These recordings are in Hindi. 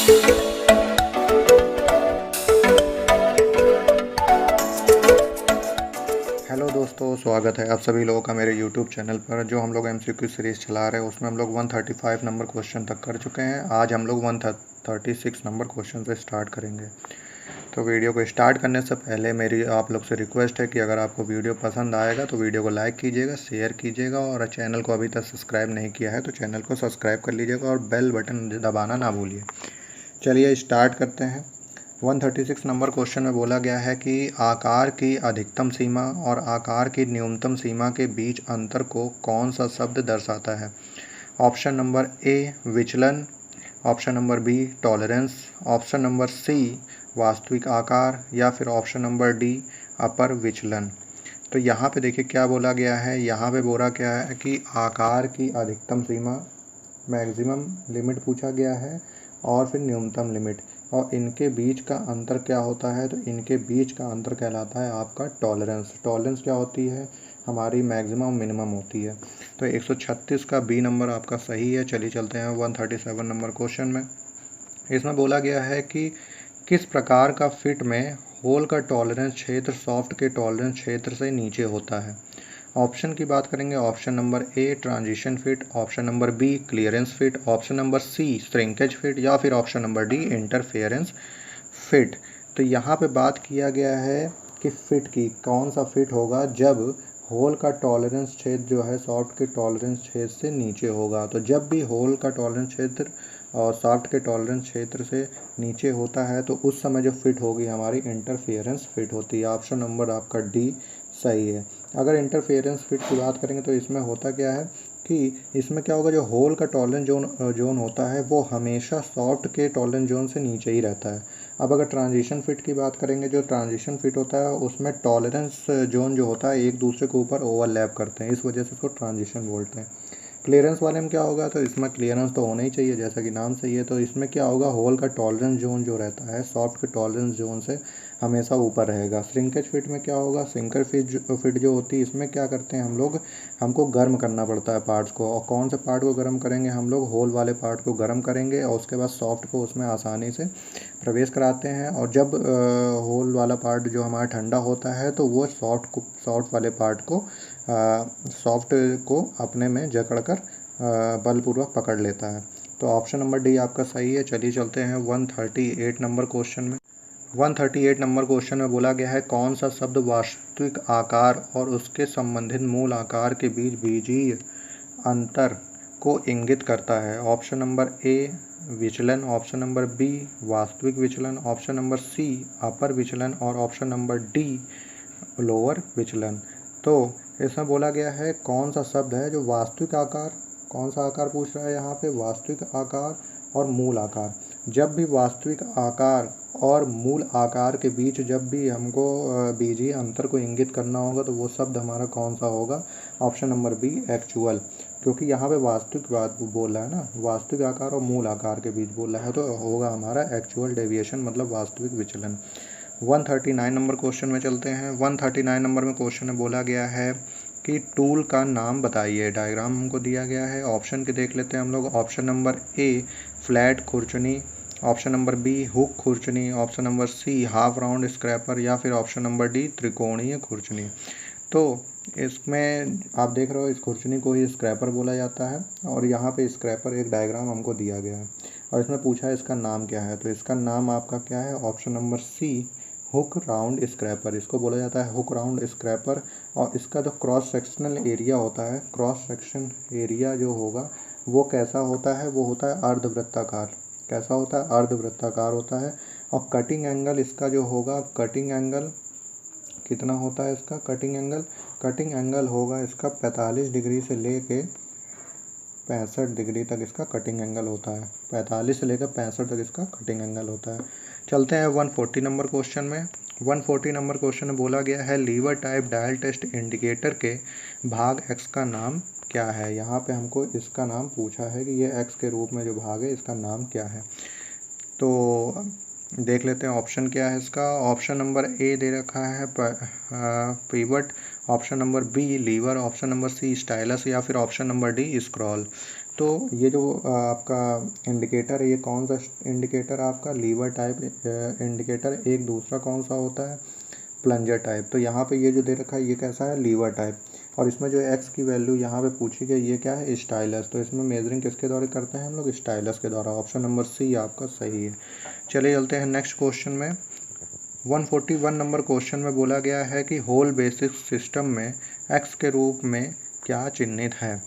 हेलो दोस्तों, स्वागत है आप सभी लोगों का मेरे YouTube चैनल पर। जो हम लोग MCQ सीरीज़ चला रहे हैं उसमें हम लोग 135 नंबर क्वेश्चन तक कर चुके हैं। आज हम लोग 136 नंबर क्वेश्चन से स्टार्ट करेंगे। तो वीडियो को स्टार्ट करने से पहले मेरी आप लोग से रिक्वेस्ट है कि अगर आपको वीडियो पसंद आएगा तो वीडियो को लाइक कीजिएगा, शेयर कीजिएगा और चैनल को अभी तक सब्सक्राइब नहीं किया है तो चैनल को सब्सक्राइब कर लीजिएगा और बेल बटन दबाना ना भूलिए। चलिए स्टार्ट करते हैं। 136 नंबर क्वेश्चन में बोला गया है कि आकार की अधिकतम सीमा और आकार की न्यूनतम सीमा के बीच अंतर को कौन सा शब्द दर्शाता है। ऑप्शन नंबर ए विचलन, option number B tolerance, option number C वास्तविक आकार या फिर ऑप्शन नंबर डी अपर विचलन। तो यहाँ पे देखिए क्या बोला गया है। यहाँ पे बोला क्या है कि आकार की अधिकतम सीमा मैक्सिमम लिमिट पूछा गया है और फिर न्यूनतम लिमिट, और इनके बीच का अंतर क्या होता है। तो इनके बीच का अंतर कहलाता है आपका टॉलरेंस। टॉलरेंस क्या होती है, हमारी मैक्सिमम मिनिमम होती है। तो 136 का बी नंबर आपका सही है। चलिए चलते हैं 137 नंबर क्वेश्चन में। इसमें बोला गया है कि किस प्रकार का फिट में होल का टॉलरेंस क्षेत्र सॉफ्ट के टॉलरेंस क्षेत्र से नीचे होता है। ऑप्शन की बात करेंगे, option number A transition fit, option number B clearance fit, option number C shrinkage fit या फिर option number D interference fit. तो यहाँ पे बात किया गया है कि फिट की कौन सा फिट होगा जब होल का टॉलरेंस क्षेत्र जो है सॉफ्ट के टॉलरेंस क्षेत्र से नीचे होगा। तो जब भी होल का टॉलरेंस क्षेत्र और सॉफ्ट के टॉलरेंस क्षेत्र से नीचे होता है तो उस समय जो फिट होगी हमारी इंटरफेरेंस फिट होती है। ऑप्शन नंबर आपका डी सही है। अगर इंटरफेरेंस फिट की बात करेंगे तो इसमें होता क्या है कि इसमें क्या होगा, जो होल का टॉलरेंस जोन होता है वो हमेशा सॉफ्ट के टॉलरेंस जोन से नीचे ही रहता है। अब अगर ट्रांजिशन फिट की बात करेंगे, जो ट्रांजिशन फिट होता है उसमें टॉलरेंस जोन जो होता है एक दूसरे के ऊपर ओवरलैप करते हैं, इस वजह से इसको ट्रांजिशन बोलते हैं। क्लियरेंस वाले में क्या होगा, तो इसमें क्लियरेंस तो होना ही चाहिए जैसा कि नाम सही है। तो इसमें क्या होगा, होल का टॉलरेंस जोन जो रहता है सॉफ्ट के टॉलरेंस जोन से हमेशा ऊपर रहेगा। श्रिंकेज फिट में क्या होगा, श्रिंकेज फिट जो होती है इसमें क्या करते हैं हम लोग, हमको गर्म करना पड़ता है पार्ट्स को। और कौन से पार्ट को गर्म करेंगे, हम लोग होल वाले पार्ट को गर्म करेंगे और उसके बाद सॉफ्ट को उसमें आसानी से प्रवेश कराते हैं। और जब होल वाला पार्ट जो हमारा ठंडा होता है तो वो सॉफ्ट वाले पार्ट को सॉफ्ट को अपने में जकड़कर बलपूर्वक पकड़ लेता है। तो ऑप्शन नंबर डी आपका सही है। चलिए चलते हैं 138 नंबर क्वेश्चन में। 138 नंबर क्वेश्चन में बोला गया है कौन सा शब्द वास्तविक आकार और उसके संबंधित मूल आकार के बीच बीजीय अंतर को इंगित करता है। ऑप्शन नंबर ए विचलन, ऑप्शन नंबर बी वास्तविक विचलन, ऑप्शन नंबर सी अपर विचलन और ऑप्शन नंबर डी लोअर विचलन। तो इसमें बोला गया है कौन सा शब्द है जो वास्तविक आकार, कौन सा आकार पूछ रहा है यहाँ पे, वास्तविक आकार और मूल आकार। जब भी वास्तविक आकार और मूल आकार के बीच जब भी हमको बीजीय अंतर को इंगित करना होगा तो वो शब्द हमारा कौन सा होगा। ऑप्शन नंबर बी एक्चुअल, क्योंकि यहाँ पे वास्तविक बात बोल रहा है ना, वास्तविक आकार और मूल आकार के बीच बोल रहा है तो होगा हमारा एक्चुअल डेविएशन मतलब वास्तविक विचलन। 139 नंबर क्वेश्चन में चलते हैं। 139 नंबर में क्वेश्चन में बोला गया है कि टूल का नाम बताइए। डायग्राम हमको दिया गया है, ऑप्शन के देख लेते हैं हम लोग। ऑप्शन नंबर ए फ्लैट खुरचनी, ऑप्शन नंबर बी हुक खुरचनी, option number C half round scraper या फिर ऑप्शन नंबर डी त्रिकोणीय खुरचनी। तो इसमें आप देख रहे हो इस खुरचनी को ही स्क्रैपर बोला जाता है और यहाँ पे स्क्रैपर एक डायग्राम हमको दिया गया है और इसमें पूछा है इसका नाम क्या है। तो इसका नाम आपका क्या है, option number C hook round scraper, इसको बोला जाता है हुक राउंड स्क्रैपर। और इसका जो क्रॉस सेक्शनल एरिया होता है, क्रॉस सेक्शन एरिया जो होगा वो कैसा होता है, वो होता है अर्धवृत्ताकार। कैसा होता है, अर्धवृत्ताकार होता है। और कटिंग एंगल इसका जो होगा, कटिंग एंगल कितना होता है इसका, कटिंग एंगल होगा इसका 45 डिग्री से लेके 65 डिग्री तक इसका कटिंग एंगल होता है। 45 से लेकर 65 तक इसका कटिंग एंगल होता है। चलते हैं 140 नंबर क्वेश्चन में। 140 नंबर क्वेश्चन में बोला गया है lever type dial test indicator के भाग एक्स का नाम क्या है। यहाँ पे हमको इसका नाम पूछा है कि ये एक्स के रूप में जो भाग है इसका नाम क्या है। तो देख लेते हैं ऑप्शन क्या है इसका। ऑप्शन नंबर ए दे रखा है pivot, option number B lever, option number C stylus या फिर ऑप्शन नंबर डी स्क्रॉल। तो ये जो आपका इंडिकेटर है, ये कौन सा इंडिकेटर आपका लीवर टाइप इंडिकेटर, एक दूसरा कौन सा होता है प्लंजर टाइप। तो यहाँ पे ये जो दे रखा है ये कैसा है लीवर टाइप, और इसमें जो एक्स की वैल्यू यहाँ पे पूछी गई ये क्या है स्टाइलस। तो इसमें मेजरिंग किसके द्वारा करते हैं हम लोग स्टाइलस के द्वारा। ऑप्शन नंबर सी आपका सही है। चलिए चलते हैं नेक्स्ट क्वेश्चन में। 141 नंबर क्वेश्चन में बोला गया है कि होल बेसिक सिस्टम में एक्स के रूप में क्या चिन्हित है।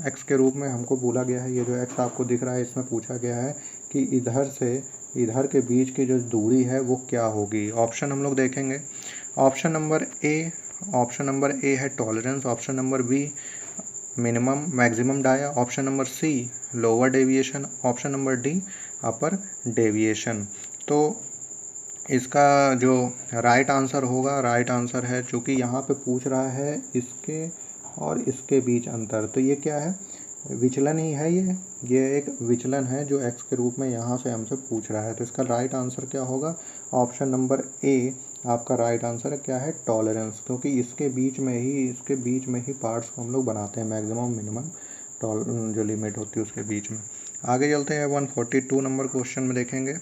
एक्स के रूप में हमको बोला गया है, ये जो एक्स आपको दिख रहा है इसमें पूछा गया है कि इधर से इधर के बीच की जो दूरी है वो क्या होगी। ऑप्शन हम लोग देखेंगे। ऑप्शन नंबर ए है tolerance. Option number B minimum maximum dia. Option number C lower deviation. Option number D upper deviation. तो इसका जो राइट आंसर होगा, राइट आंसर है चूँकि यहाँ पे पूछ रहा है इसके और इसके बीच अंतर, तो ये क्या है विचलन ही है। ये एक विचलन है जो एक्स के रूप में यहाँ से हमसे पूछ रहा है। तो इसका राइट आंसर क्या होगा ऑप्शन नंबर ए आपका राइट आंसर क्या है टॉलरेंस, क्योंकि इसके बीच में ही पार्ट्स को हम लोग बनाते हैं मैक्सिमम मिनिमम जो लिमिट होती है उसके बीच में। आगे चलते हैं 142 नंबर क्वेश्चन में देखेंगे।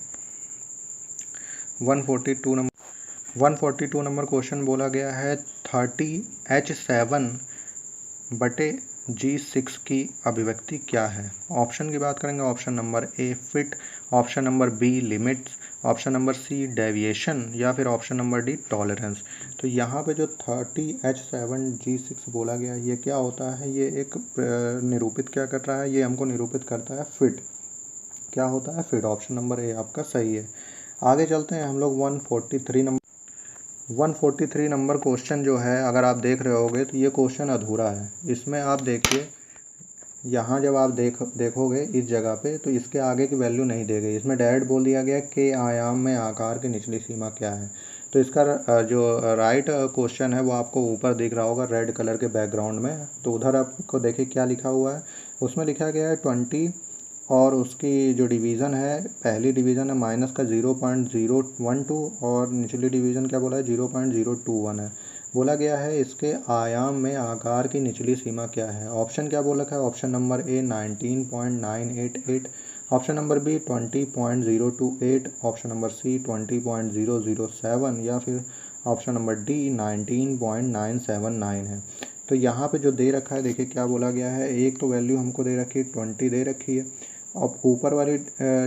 142 नंबर क्वेश्चन बोला गया है 30H7 बटे G6 की अभिव्यक्ति क्या है। ऑप्शन की बात करेंगे। Option number A fit, option number B limits, option number C deviation या फिर ऑप्शन नंबर डी टॉलरेंस। तो यहाँ पे जो 30H7G6 बोला गया ये क्या होता है, ये एक निरूपित क्या कर रहा है, ये हमको निरूपित करता है फिट। क्या होता है फिट। ऑप्शन नंबर ए आपका सही है। आगे चलते हैं हम लोग 143 नंबर क्वेश्चन जो है अगर आप देख रहे होगे तो ये क्वेश्चन अधूरा है। इसमें आप देखिए यहाँ जब आप देखोगे इस जगह पे तो इसके आगे की वैल्यू नहीं दी गई। इसमें डायरेक्ट बोल दिया गया कि आयाम में आकार की निचली सीमा क्या है। तो इसका जो राइट क्वेश्चन है वो आपको ऊपर दिख रहा होगा रेड कलर के बैकग्राउंड में। तो उधर आपको देखिए क्या लिखा हुआ है, उसमें लिखा गया है 20 और उसकी जो डिवीज़न है पहली डिवीज़न है माइनस का 0.012 और निचली डिवीज़न क्या बोला है 0.021 है। बोला गया है इसके आयाम में आकार की निचली सीमा क्या है। ऑप्शन क्या बोला है option number A 19.988, option number B 20.028, option number C 20.007 या फिर ऑप्शन नंबर डी 19.979 है। तो यहाँ पे जो दे रखा है देखिए क्या बोला गया है, एक तो वैल्यू हमको दे रखी है 20 दे रखी है। अब ऊपर वाली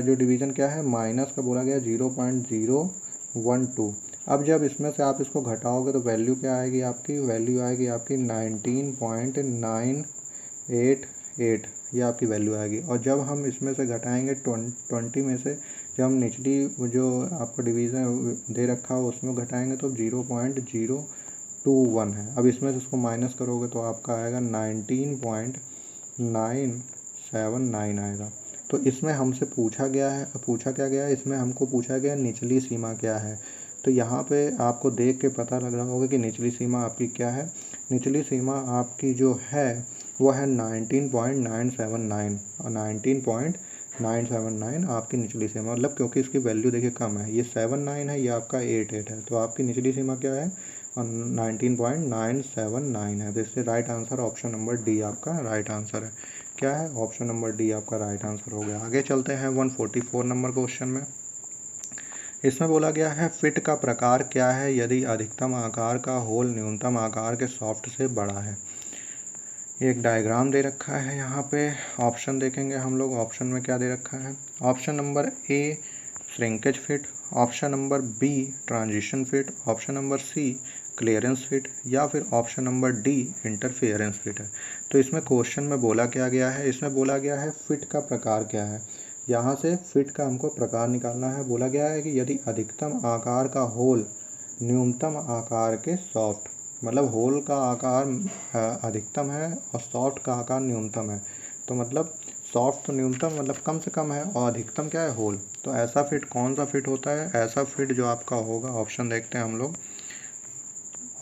जो डिवीज़न क्या है माइनस का बोला गया 0.012। अब जब इसमें से आप इसको घटाओगे तो वैल्यू क्या आएगी आपकी, वैल्यू आएगी आपकी 19.988, ये आपकी वैल्यू आएगी। और जब हम इसमें से घटाएंगे 20 में से जब हम निचली जो आपको डिवीज़न दे रखा हो उसमें घटाएंगे तो 0.021 है। अब इसमें से इसको माइनस करोगे तो आपका आएगा 19.979 आएगा। तो इसमें हमसे पूछा क्या गया है, इसमें हमको पूछा गया निचली सीमा क्या है। तो यहाँ पे आपको देख के पता लग रहा होगा कि निचली सीमा आपकी क्या है। निचली सीमा आपकी जो है वो है 19.979 और 19.979 आपकी निचली सीमा, मतलब क्योंकि इसकी वैल्यू देखिए कम है, ये 79 है, ये आपका 88 है, तो आपकी निचली सीमा क्या है 19.979 है। तो इससे right answer option number D आपका राइट आंसर है। क्या है ऑप्शन नंबर डी आपका राइट आंसर हो गया। आगे चलते हैं 144 नंबर क्वेश्चन में। इसमें बोला गया है फिट का प्रकार क्या है यदि अधिकतम आकार का होल न्यूनतम आकार के सॉफ्ट से बड़ा है। एक डायग्राम दे रखा है यहाँ पे। ऑप्शन देखेंगे हम लोग। ऑप्शन में क्या दे रखा है, option number A shrinkage fit, option number B transition fit, option number C clearance fit या फिर option number D interference fit है। तो इसमें क्वेश्चन में बोला क्या गया है, इसमें बोला गया है फिट का प्रकार क्या है। यहाँ से फिट का हमको प्रकार निकालना है। बोला गया है कि यदि अधिकतम आकार का होल न्यूनतम आकार के सॉफ्ट, मतलब होल का आकार अधिकतम है और सॉफ्ट का आकार न्यूनतम है। तो मतलब सॉफ्ट तो न्यूनतम मतलब कम से कम है और अधिकतम क्या है होल। तो ऐसा फिट कौन सा फिट होता है, ऐसा फिट जो आपका होगा, ऑप्शन देखते हैं हम लोग।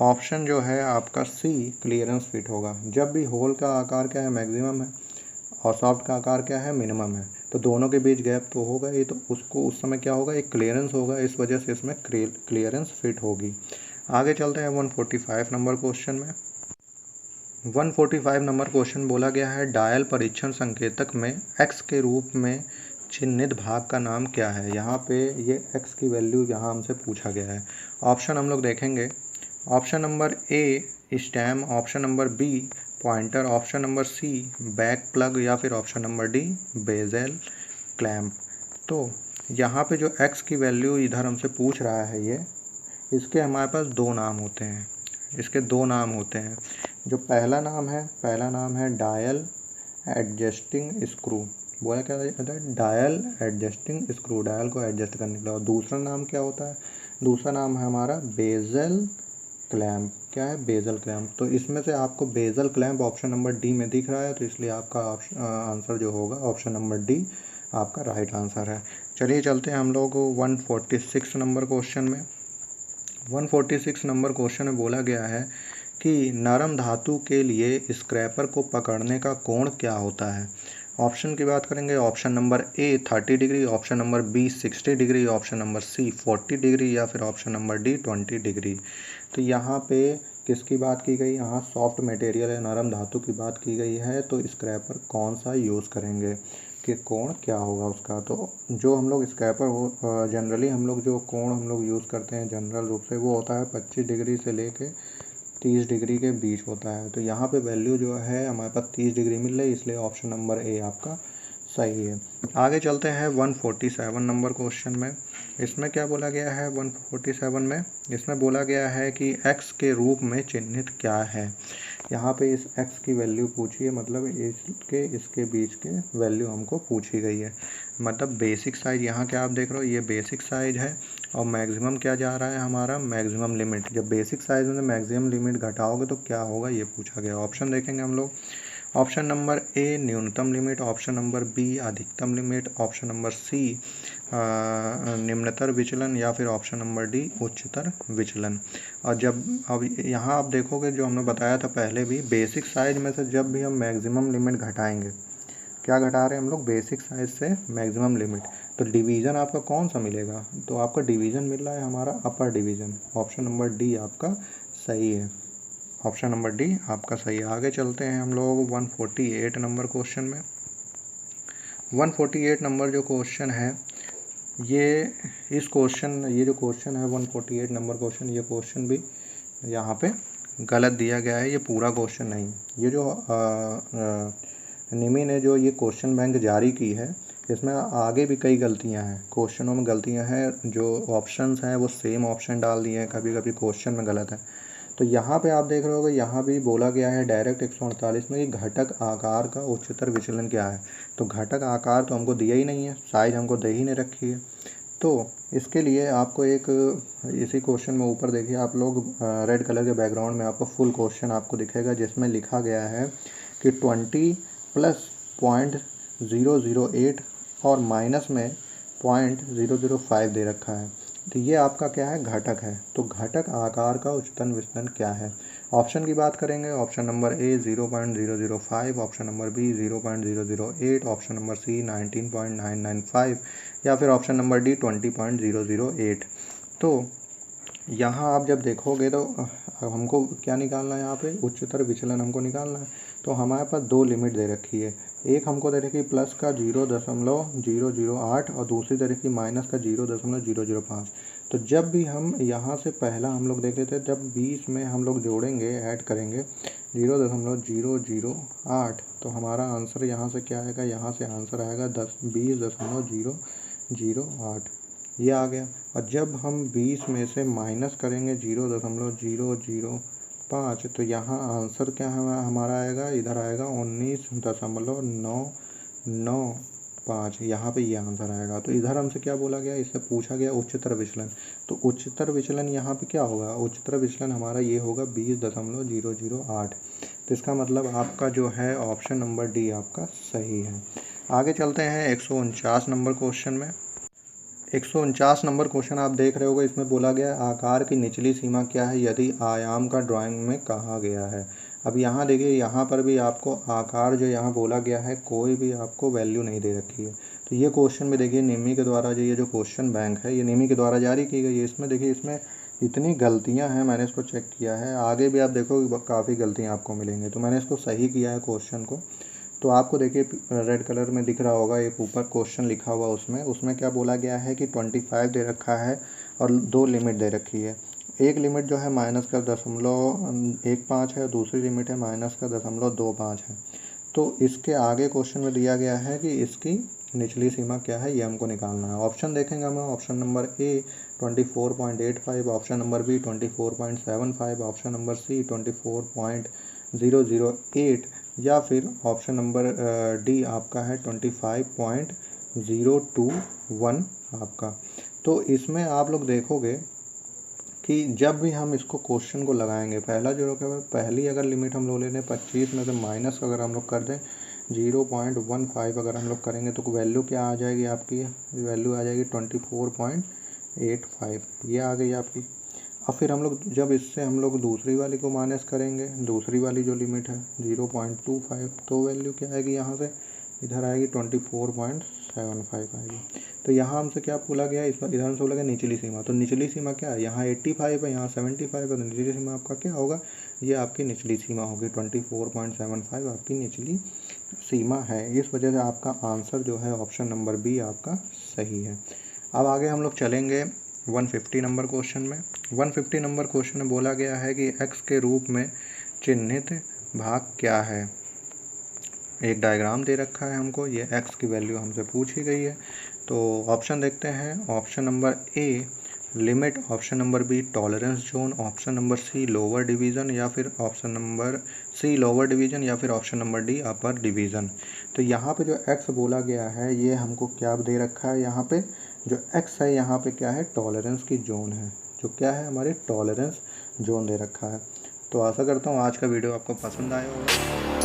ऑप्शन जो है आपका सी क्लियरेंस फिट होगा। जब भी होल का आकार क्या है मैक्सिमम है और सॉफ्ट का आकार क्या है मिनिमम है, तो दोनों के बीच गैप तो होगा ही, तो उसको उस समय क्या होगा एक क्लियरेंस होगा, इस वजह से इसमें क्लियरेंस फिट होगी। आगे चलते हैं 145 नंबर क्वेश्चन में। 145 नंबर क्वेश्चन बोला गया है, डायल परीक्षण संकेतक में x के रूप में चिन्हित भाग का नाम क्या है। यहाँ पे ये x की वैल्यू यहाँ हमसे पूछा गया है। ऑप्शन हम लोग देखेंगे। Option number A stem, option number B pointer, option number C back plug या फिर option number D bezel clamp. तो यहाँ पे जो x की वैल्यू इधर हमसे पूछ रहा है ये, इसके हमारे पास दो नाम होते हैं। इसके दो नाम होते हैं। जो पहला नाम है डायल एडजस्टिंग स्क्रू। बोला क्या होता है? डायल एडजस्टिंग स्क्रू, डायल को एडजस्ट करने के लिए। और दूसरा नाम क्या होता है? दूसरा नाम है हमारा बेजल क्लैंप। क्या है? Bezel clamp. तो इसमें से आपको bezel clamp option number D में दिख रहा है, तो इसलिए आपका आंसर जो होगा ऑप्शन नंबर डी आपका राइट आंसर है। चलिए चलते हैं हम लोग 146 नंबर क्वेश्चन में। 146 नंबर क्वेश्चन में बोला गया है कि नरम धातु के लिए स्क्रैपर को पकड़ने का कोण क्या होता है। ऑप्शन की बात करेंगे। Option number A 30 degree, option number B 60 degree, option number C 40 degree या फिर ऑप्शन नंबर डी 20 डिग्री। तो यहाँ पे किसकी बात की गई? यहाँ सॉफ्ट मटेरियल है, नरम धातु की बात की गई है। तो स्क्रैपर कौन सा यूज़ करेंगे कि कोण क्या होगा उसका। तो जो हम लोग स्क्रैपर हो जनरली हम लोग जो कोण हम लोग यूज़ करते हैं जनरल रूप से, वो होता है 25 डिग्री से लेके 30 डिग्री के बीच होता है। तो यहाँ पे वैल्यू जो है हमारे पास 30 डिग्री मिल रही है, इसलिए ऑप्शन नंबर ए आपका सही है। आगे चलते हैं 147 नंबर क्वेश्चन में। इसमें क्या बोला गया है 147 में? इसमें बोला गया है कि x के रूप में चिन्हित क्या है। यहाँ पे इस x की वैल्यू पूछी है, मतलब इसके बीच के वैल्यू हमको पूछी गई है। मतलब बेसिक साइज यहाँ क्या आप देख रहे हो, ये बेसिक साइज है। और मैक्सिमम क्या जा रहा है हमारा? Maximum limit. जब बेसिक साइज में मैक्सिमम लिमिट घटाओगे तो क्या होगा, ये पूछा गया। ऑप्शन देखेंगे हम लोग। ऑप्शन नंबर ए न्यूनतम लिमिट, ऑप्शन नंबर बी अधिकतम लिमिट, ऑप्शन नंबर सी निम्नतर विचलन या फिर ऑप्शन नंबर डी उच्चतर विचलन। और जब अब यहाँ आप देखोगे जो हमने बताया था पहले भी, बेसिक साइज में से जब भी हम मैक्सिमम लिमिट घटाएंगे, क्या घटा रहे हैं हम लोग? बेसिक साइज से मैक्सिमम लिमिट। तो डिवीज़न आपका कौन सा मिलेगा? तो आपका डिवीज़न मिल रहा है हमारा अपर डिवीज़न। ऑप्शन नंबर डी आपका सही है। ऑप्शन नंबर डी आपका सही है। आगे चलते हैं हम लोग 148 नंबर क्वेश्चन में। 148 नंबर जो क्वेश्चन है, ये जो क्वेश्चन है 148 नंबर क्वेश्चन, ये क्वेश्चन भी यहाँ पे गलत दिया गया है। ये पूरा क्वेश्चन नहीं, ये जो निमी ने जो ये क्वेश्चन बैंक जारी की है, इसमें आगे भी कई गलतियां हैं, क्वेश्चनों में गलतियां हैं। जो ऑप्शंस हैं वो सेम ऑप्शन डाल दिए हैं, कभी कभी क्वेश्चन में गलत है। तो यहाँ पे आप देख रहे होगे, यहाँ भी बोला गया है डायरेक्ट 148 में कि घटक आकार का उच्चतर विचलन क्या है। तो घटक आकार तो हमको दिया ही नहीं है, साइज हमको दे ही नहीं रखी है। तो इसके लिए आपको एक इसी क्वेश्चन में ऊपर देखिए आप लोग, रेड कलर के बैकग्राउंड में आपको फुल क्वेश्चन आपको दिखेगा, जिसमें लिखा गया है कि 20 प्लस 0.008 और माइनस में 0.005 दे रखा है। तो ये आपका क्या है? घटक है। तो घटक आकार का उच्चतम विचलन क्या है? ऑप्शन की बात करेंगे। Option number A 0.005, option number B 0.008, option number C 19.995 या फिर ऑप्शन नंबर डी 20.008। तो यहाँ आप जब देखोगे तो हमको क्या निकालना है? यहाँ पे उच्चतर विचलन हमको निकालना है। तो हमारे पास दो लिमिट दे रखी है, एक हमको दे रखी प्लस का 0.008 और दूसरी दे रखी माइनस का 0.005। तो जब भी हम यहाँ से पहला हम लोग देख लेते हैं, जब 20 में हम लोग जोड़ेंगे, ऐड करेंगे 0.008, तो हमारा आंसर यहाँ से क्या आएगा? यहाँ से आंसर आएगा 20.008, ये आ गया। और जब हम 20 में से माइनस करेंगे 0.005, तो यहाँ आंसर क्या हमारा आएगा? इधर आएगा 19.995, यहाँ पे ये आंसर आएगा। तो इधर हमसे क्या बोला गया? इससे पूछा गया उच्चतर विचलन। तो उच्चतर विचलन यहाँ पे क्या होगा? उच्चतर विचलन हमारा ये होगा 20.008। तो इसका मतलब आपका जो है ऑप्शन नंबर डी आपका सही है। आगे चलते हैं 149 नंबर क्वेश्चन में। 149 नंबर क्वेश्चन आप देख रहे होगे, इसमें बोला गया आकार की निचली सीमा क्या है यदि आयाम का ड्राइंग में कहा गया है। अब यहाँ देखिए, यहाँ पर भी आपको आकार जो यहाँ बोला गया है, कोई भी आपको वैल्यू नहीं दे रखी है। तो ये क्वेश्चन भी देखिए निमी के द्वारा, जो ये जो क्वेश्चन बैंक है ये निमी के द्वारा जारी की गई है। इसमें देखिए, इसमें इतनी गलतियां हैं, मैंने इसको चेक किया है, आगे भी आप देखोगे काफ़ी गलतियां आपको मिलेंगी। तो मैंने इसको सही किया है क्वेश्चन को। तो आपको देखिए रेड कलर में दिख रहा होगा एक ऊपर क्वेश्चन लिखा हुआ, उसमें क्या बोला गया है कि 25 दे रखा है और 2 लिमिट दे रखी है। एक लिमिट जो है -0.15 है, दूसरी लिमिट है -0.25 है। तो इसके आगे क्वेश्चन में दिया गया है कि इसकी निचली सीमा क्या है, ये हमको निकालना है। ऑप्शन देखेंगे हम, option number A 24.85, option number B 24.75, option number C 24.008 या फिर ऑप्शन नंबर डी आपका है 25.021 आपका। तो इसमें आप लोग देखोगे कि जब भी हम इसको क्वेश्चन को लगाएंगे, पहली अगर लिमिट हम लोग ले लें 25 में से माइनस अगर हम लोग कर दें 0.15 अगर हम लोग करेंगे तो वैल्यू क्या आ जाएगी आपकी, वैल्यू आ जाएगी 24.85, ये आ गई आपकी। अब फिर जब इससे हम लोग दूसरी वाली को माइनस करेंगे, दूसरी वाली जो लिमिट है 0.25, तो वैल्यू क्या आएगी, यहाँ से इधर आएगी 24.75 आएगी। तो यहाँ हमसे क्या बोला गया, इधर हमसे बोला गया निचली सीमा। तो निचली सीमा क्या है, यहाँ 85 है, यहाँ 75 है, तो निचली सीमा आपका क्या होगा, ये आपकी निचली सीमा होगी। 24.75 आपकी निचली सीमा है। इस वजह से आपका आंसर जो है ऑप्शन नंबर बी आपका सही है। अब आगे हम लोग चलेंगे 150 नंबर क्वेश्चन में। 150 नंबर क्वेश्चन में बोला गया है कि x के रूप में चिन्हित भाग क्या है। एक डायग्राम दे रखा है हमको, ये x की वैल्यू हमसे पूछी गई है। तो ऑप्शन देखते हैं, option number A limit, option number B tolerance zone, option number C lower division या फिर option number C lower division या फिर option number D upper division. तो यहाँ पे जो x बोला गया है ये हमको क्या दे रखा है, यहाँ पे जो x है यहाँ पे क्या है, टॉलरेंस की जोन है, जो क्या है हमारी टॉलरेंस जोन दे रखा है। तो आशा करता हूँ आज का वीडियो आपको पसंद आया होगा।